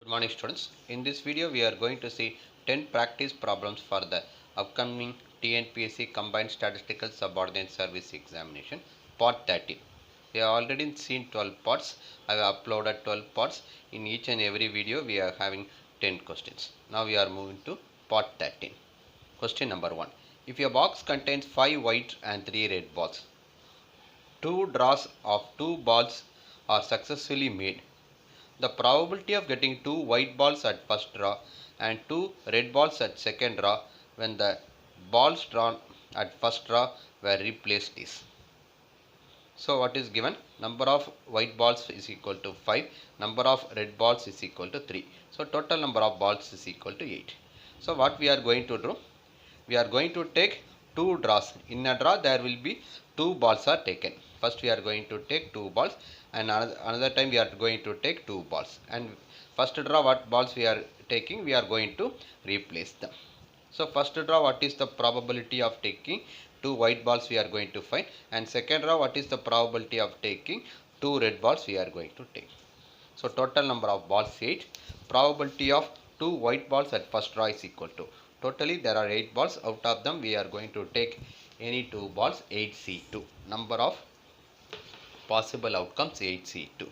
Good morning students. In this video we are going to see 10 practice problems for the upcoming TNPSC Combined Statistical Subordinate Service Examination part 13. We have already seen 12 parts. I have uploaded 12 parts. In each and every video we are having 10 questions. Now we are moving to part 13. Question number 1. If your box contains 5 white and 3 red balls, 2 draws of 2 balls are successfully made. The probability of getting 2 white balls at first draw and 2 red balls at second draw when the balls drawn at first draw were replaced is. So what is given? Number of white balls is equal to 5, number of red balls is equal to 3. So total number of balls is equal to 8. So what we are going to do? We are going to take 2 draws. In a draw there will be 2 balls are taken. First we are going to take 2 balls and another time we are going to take 2 balls. And first draw what balls we are taking, we are going to replace them. So first draw what is the probability of taking 2 white balls we are going to find, and second draw what is the probability of taking 2 red balls we are going to take. So total number of balls 8. Probability of 2 white balls at first draw is equal to, totally there are 8 balls. Out of them we are going to take any 2 balls, 8C2. Number of possible outcomes 8C2.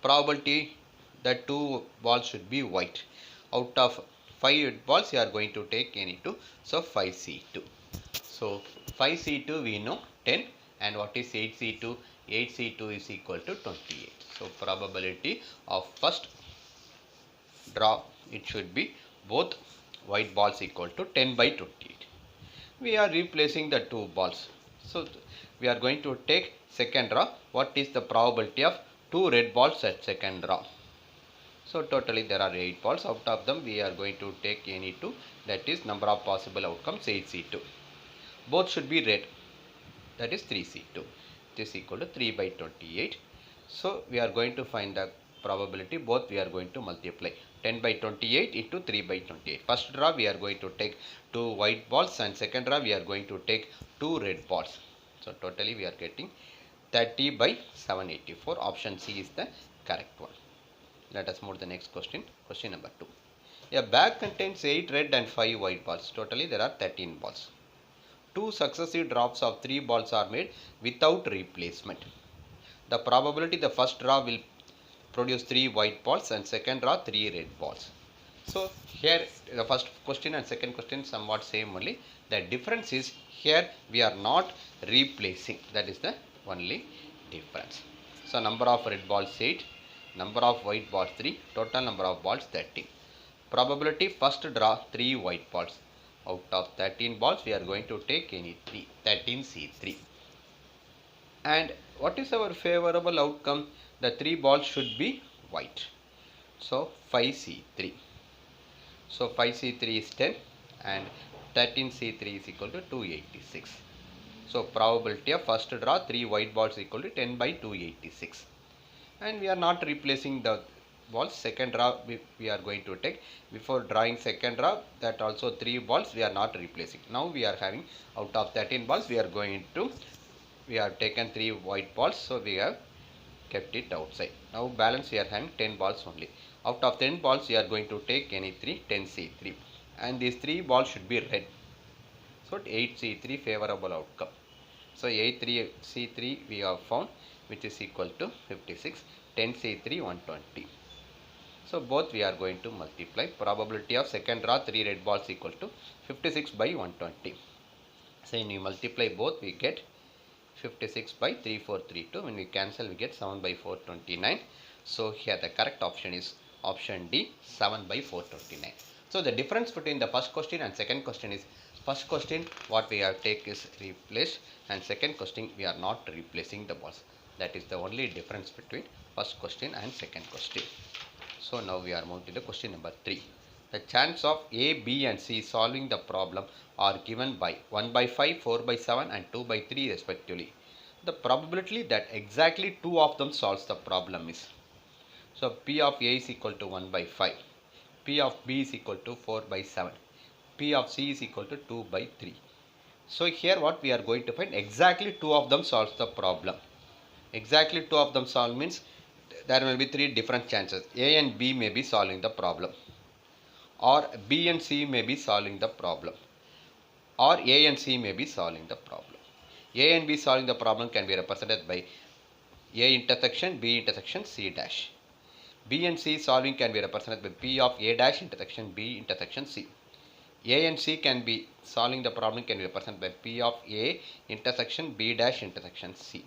Probability that 2 balls should be white. Out of 5 balls you are going to take any 2. So 5C2. So 5C2 we know 10, and what is 8C2? 8C2 is equal to 28. So probability of first draw, it should be both white balls equal to 10 by 28. We are replacing the 2 balls. So we are going to take second draw. What is the probability of 2 red balls at second draw? So totally there are 8 balls. Out of them we are going to take any 2. That is number of possible outcomes 8C2. Both should be red. That is 3C2. This is equal to 3 by 28. So we are going to find the probability. Both we are going to multiply. 10 by 28 into 3 by 28. First draw we are going to take 2 white balls, and second draw we are going to take 2 red balls. So totally we are getting 30 by 784. Option C is the correct one. Let us move to the next question. Question number 2. A bag contains 8 red and 5 white balls. Totally there are 13 balls. 2 successive drops of 3 balls are made without replacement. The probability the first draw will produce 3 white balls and second draw 3 red balls. So here the first question and second question somewhat same only. The difference is here we are not replacing. That is the only difference. So number of red balls 8, number of white balls 3, total number of balls 13. Probability first draw 3 white balls. Out of 13 balls we are going to take any 3, 13C3. And what is our favorable outcome? The 3 balls should be white. So 5C3. So 5C3 is 10 and 13C3 is equal to 286. So probability of first draw 3 white balls equal to 10 by 286. And we are not replacing the balls. Second draw we are going to take. Before drawing second draw, that also 3 balls we are not replacing. Now we are having out of 13 balls we have taken 3 white balls, so we have kept it outside. Now balance we are having 10 balls only. Out of 10 balls we are going to take any 3, 10C3, and these 3 balls should be red. So 8C3 favorable outcome. So 8C3 we have found, which is equal to 56, 10C3 120. So both we are going to multiply. Probability of second draw 3 red balls equal to 56 by 120. So when you multiply both we get 56 by 3432. When we cancel we get 7 by 429. So here the correct option is option D, 7 by 429. So the difference between the first question and second question is, first question what we have take is replaced, and second question we are not replacing the balls. That is the only difference between first question and second question. So now we are moving to the question number 3. The chance of A, B and C solving the problem are given by 1 by 5, 4 by 7 and 2 by 3 respectively. The probability that exactly 2 of them solves the problem is, so P of A is equal to 1 by 5, P of B is equal to 4 by 7, P of C is equal to 2 by 3. So here what we are going to find, exactly 2 of them solves the problem. Exactly 2 of them solve means there will be three different chances. A and B may be solving the problem, or B and C may be solving the problem, or A and C may be solving the problem. A and B solving the problem can be represented by A intersection B intersection C dash. B and C solving can be represented by P of A dash intersection B intersection C. A and C can be solving the problem can be represented by P of A intersection B dash intersection C.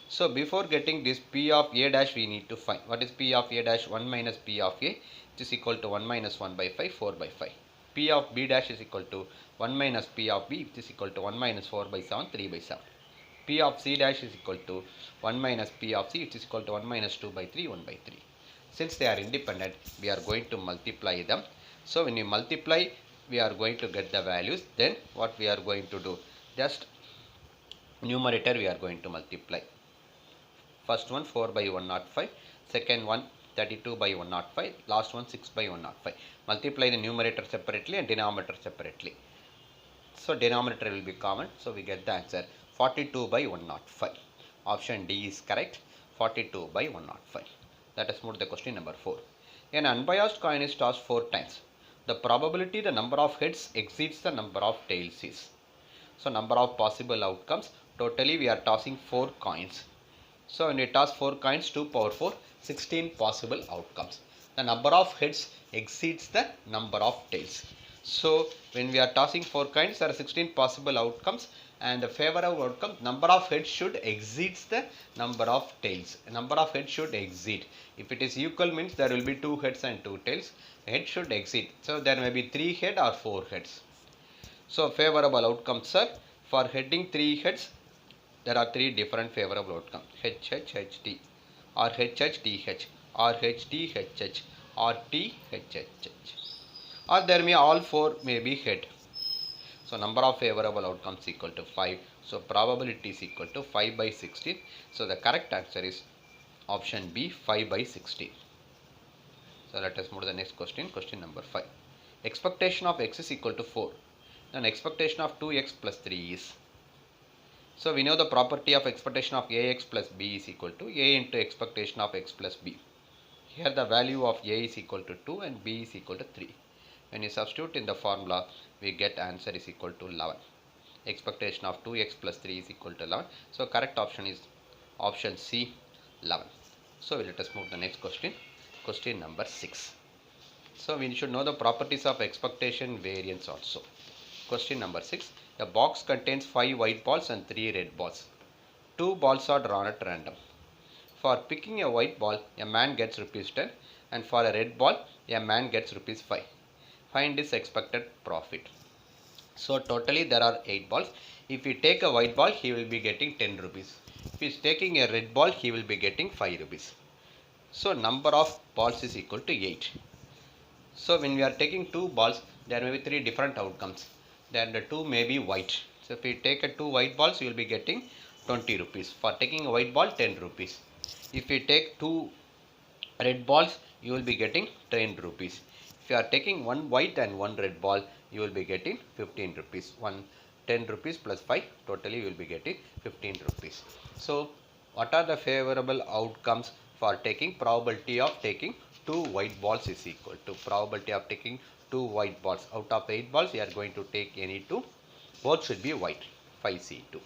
So before getting this P of A dash, we need to find what is P of A dash. 1 minus P of A, which is equal to 1 minus 1 by 5, 4 by 5. P of B dash is equal to 1 minus P of B, which is equal to 1 minus 4 by 7, 3 by 7. P of C dash is equal to 1 minus P of C, which is equal to 1 minus 2 by 3, 1 by 3. Since they are independent, we are going to multiply them. So when you multiply, we are going to get the values. Then what we are going to do? Just numerator we are going to multiply. First one 4 by 105, second one 32 by 105, last one 6 by 105. Multiply the numerator separately and denominator separately. So denominator will be common. So we get the answer 42 by 105. Option D is correct. 42 by 105. Let us move to the question number 4. An unbiased coin is tossed 4 times. The probability the number of heads exceeds the number of tails is. So number of possible outcomes. Totally we are tossing 4 coins. So when we toss 4 coins, 2 power 4, 16 possible outcomes. The number of heads exceeds the number of tails. So when we are tossing 4 coins, there are 16 possible outcomes, and the favorable outcome, number of heads should exceeds the number of tails. Number of heads should exceed. If it is equal, means there will be 2 heads and 2 tails. Head should exceed. So there may be 3 head or 4 heads. So favorable outcomes, sir, for heading 3 heads, there are 3 different favorable outcomes: HHHT, or HHTH, or HTHH, or THHH. Or there may all 4 may be head. So number of favorable outcomes equal to 5. So probability is equal to 5 by 16. So the correct answer is option B, 5 by 16. So let us move to the next question. Question number 5. Expectation of x is equal to 4. Then expectation of 2x plus 3 is. So we know the property of expectation of ax plus b is equal to a into expectation of x plus b. Here the value of a is equal to 2 and b is equal to 3. When you substitute in the formula, we get answer is equal to 11. Expectation of 2x plus 3 is equal to 11. So correct option is option C, 11. So let us move to the next question. Question number 6. So we should know the properties of expectation variance also. Question number 6. A box contains 5 white balls and 3 red balls. 2 balls are drawn at random. For picking a white ball, a man gets rupees 10, and for a red ball, a man gets rupees 5. Find his expected profit. So totally there are 8 balls. If we take a white ball, he will be getting 10 rupees. If he is taking a red ball, he will be getting 5 rupees. So number of balls is equal to 8. So when we are taking 2 balls, there may be 3 different outcomes. Then the 2 may be white. So if we take a 2 white balls, you will be getting 20 rupees. For taking a white ball, 10 rupees. If we take 2 red balls, you will be getting 10 rupees. If you are taking 1 white and 1 red ball, you will be getting 15 rupees. 10 rupees plus 5, totally you will be getting 15 rupees. So what are the favorable outcomes for taking? Probability of taking 2 white balls is equal to probability of taking 2 white balls. Out of 8 balls, you are going to take any 2. Both should be white. 5C2.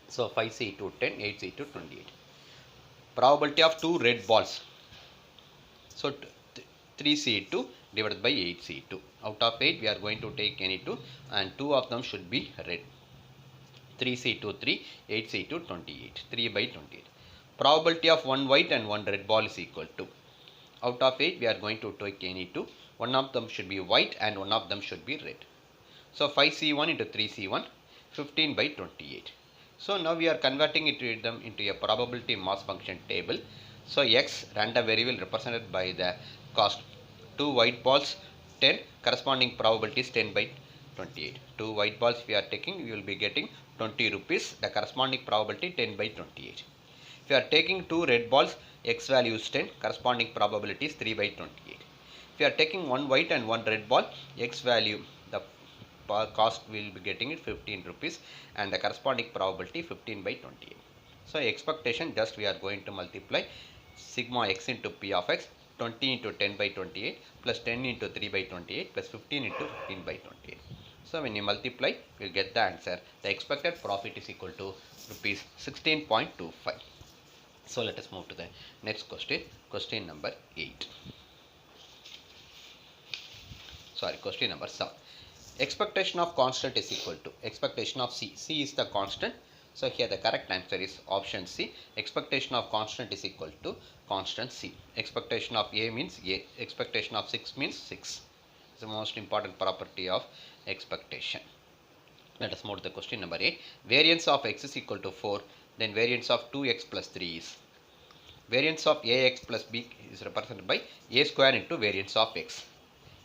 So 5C2 10, 8C2 28. Probability of 2 red balls. So 3C2 divided by 8C2. Out of 8, we are going to take any 2, and 2 of them should be red. 3C2 3, 8C2 28. 3 by 28. Probability of 1 white and 1 red ball is equal to. Out of 8, we are going to take any 2. One of them should be white and one of them should be red. So 5C1 into 3C1, 15 by 28. So now we are converting them into a probability mass function table. So X, random variable represented by the cost. 2 white balls 10, corresponding probability is 10 by 28. 2 white balls we are taking, we will be getting 20 rupees. The corresponding probability 10 by 28. If you are taking 2 red balls, X value is 10, corresponding probability is 3 by 28. If you are taking 1 white and 1 red ball, X value, the cost will be getting it 15 rupees, and the corresponding probability 15 by 28. So expectation, just we are going to multiply sigma x into p of x, 20 into 10 by 28 plus 10 into 3 by 28 plus 15 into 15 by 28. So when you multiply, you will get the answer. The expected profit is equal to rupees 16.25. So let us move to the next question. Question number 8. Sorry, question number 7. Expectation of constant is equal to expectation of C. C is the constant. So here the correct answer is option C. Expectation of constant is equal to constant C. Expectation of A means A. Expectation of 6 means 6. It's the most important property of expectation. Let us move to the question number 8. Variance of x is equal to 4. Then variance of 2x plus 3 is. Variance of ax plus b is represented by a square into variance of x.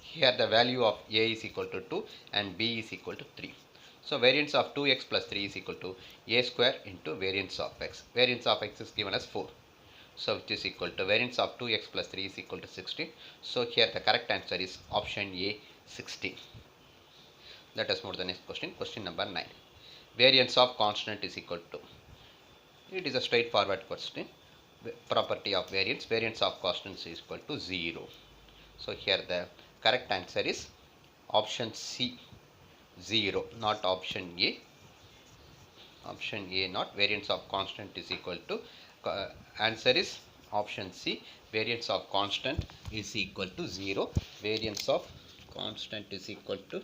Here the value of a is equal to 2 and b is equal to 3. So variance of 2x plus 3 is equal to a square into variance of x. Variance of x is given as 4. So which is equal to variance of 2x plus 3 is equal to 16. So here the correct answer is option A, 16. Let us move to the next question. Question number 9. Variance of constant is equal to. It is a straightforward question. Property of variance. Variance of constant is equal to 0. So here the correct answer is option C, 0, not option A. Option A not. Variance of constant is equal to answer is option C. Variance of constant is equal to 0. Variance of constant is equal to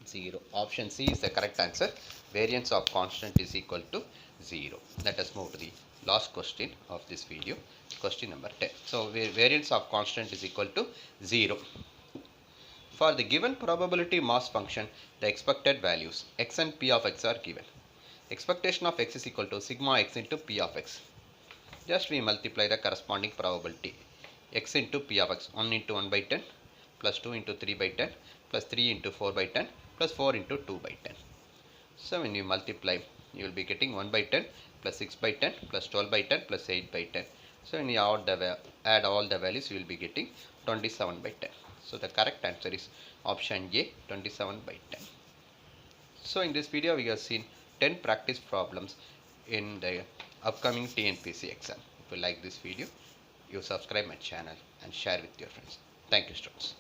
0. Option C is the correct answer. Variance of constant is equal to 0. Let us move to the last question of this video. Question number 10. So variance of constant is equal to 0. For the given probability mass function, the expected values x and p of x are given. Expectation of x is equal to sigma x into p of x. Just we multiply the corresponding probability. X into p of x, 1 into 1 by 10 plus 2 into 3 by 10 plus 3 into 4 by 10 plus 4 into 2 by 10. So when you multiply, you will be getting 1 by 10 plus 6 by 10 plus 12 by 10 plus 8 by 10. So when you add all the values, you will be getting 27 by 10. So the correct answer is option A, 27 by 10. So in this video, we have seen 10 practice problems in the upcoming TNPSC exam. If you like this video, you subscribe my channel and share with your friends. Thank you, students.